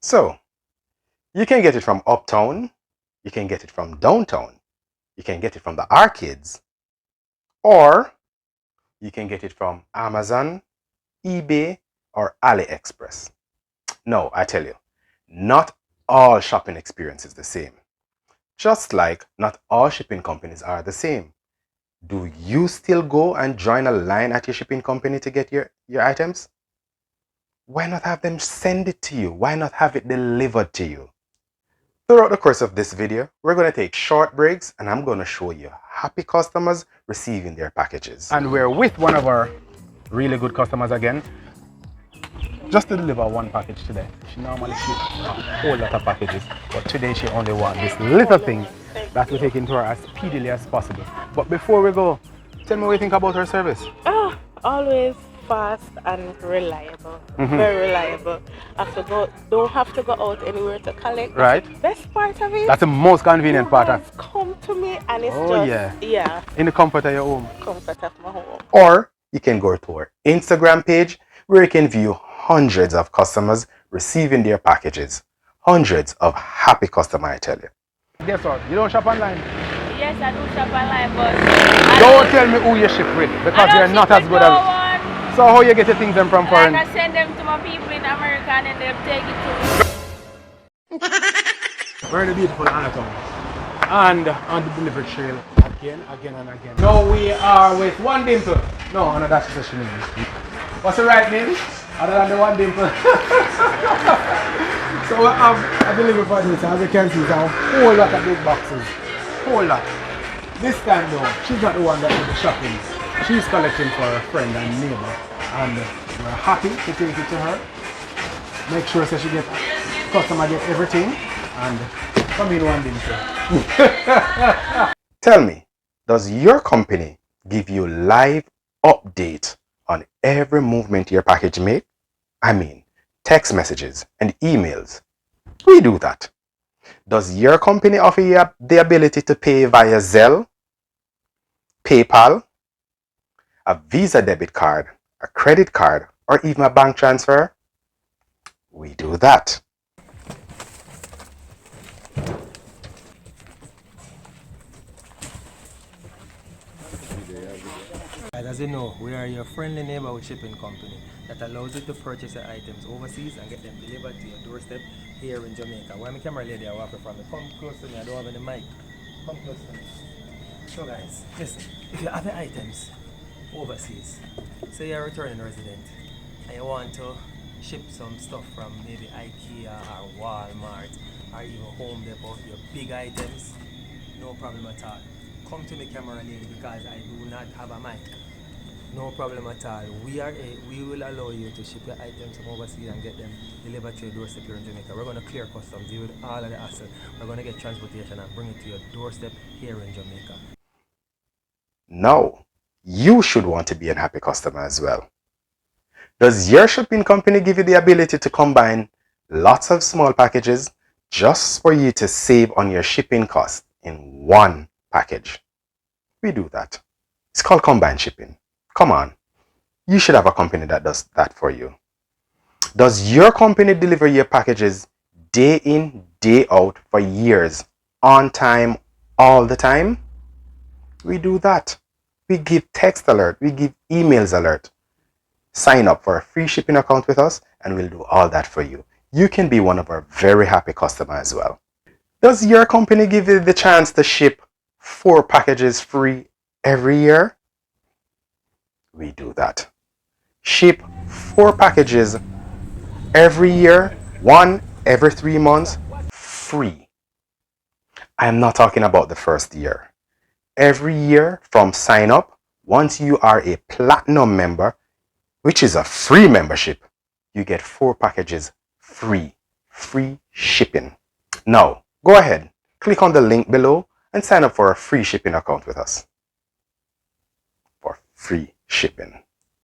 So, you can get it from uptown, you can get it from downtown, you can get it from the arcades, or you can get it from Amazon, eBay, or AliExpress. No, I tell you, not all shopping experience is the same. Just like not all shipping companies are the same. Do you still go and join a line at your shipping company to get your items? Why not have them send it to you? Why not have it delivered to you? Throughout the course of this video, we're going to take short breaks and I'm going to show you happy customers receiving their packages. And we're with one of our really good customers again. Just to deliver one package today. She normally ships a whole lot of packages, but today she only wants this little thing that we take into her as speedily as possible. But before we go, tell me what you think about her service. Oh, always fast and reliable. Very reliable. Don't have to go out anywhere to collect. Right. That's the best part of it. That's the most convenient part of come to me and it's yeah. In the comfort of your home. Comfort of my home. Or you can go to our Instagram page where you can view hundreds of customers receiving their packages. Hundreds of happy customers, I tell you. Guess what? You don't shop online? Yes, I do shop online, but don't tell me who you ship with because you're not as good as. So how you get your things from foreign? I send them to my people in America and then they take it to me. We're in the beautiful Anatomy and on the delivery trail again and again. Now we are with One Dimple. No, that's just a name. What's the right name? Other than the One Dimple. So I have a delivery for this. As you can see, it's a whole lot of big boxes. Whole lot. This time though, she's not the one that did the shopping. She's collecting for a friend and neighbor. And we're happy to take it to her. Make sure so she gets customer get everything and come in One Dimple. Tell me, does your company give you live update on every movement your package make? I mean, text messages and emails. We do that. Does your company offer you the ability to pay via Zelle, PayPal, a Visa debit card, a credit card, or even a bank transfer? We do that. As you know, we are your friendly neighborhood shipping company that allows you to purchase your items overseas and get them delivered to your doorstep here in Jamaica. Why my camera lady I walk from me? Come close to me, I don't have any mic. Come close to me. So guys, listen, if you have your items overseas, say you're a returning resident and you want to ship some stuff from maybe IKEA or Walmart or even Home Depot, your big items, no problem at all. Come to me, camera lady, because I do not have a mic. No problem at all. We will allow you to ship your items from overseas and get them delivered to your doorstep here in Jamaica. We're going to clear customs, deal with all of the hassle. We're going to get transportation and bring it to your doorstep here in Jamaica. Now, you should want to be a happy customer as well. Does your shipping company give you the ability to combine lots of small packages just for you to save on your shipping costs in one package? We do that. It's called combined shipping. Come on, you should have a company that does that for you. Does your company deliver your packages day in, day out for years, on time, all the time? We do that. We give text alert, we give emails alert. Sign up for a free shipping account with us and we'll do all that for you. You can be one of our very happy customers as well. Does your company give you the chance to ship 4 packages free every year? We do that. Ship 4 packages every year, 1 every 3 months, free. I am not talking about the first year. Every year from sign up, once you are a platinum member, which is a free membership, you get 4 packages free. Free shipping. Now, go ahead, click on the link below and sign up for a free shipping account with us. For free shipping.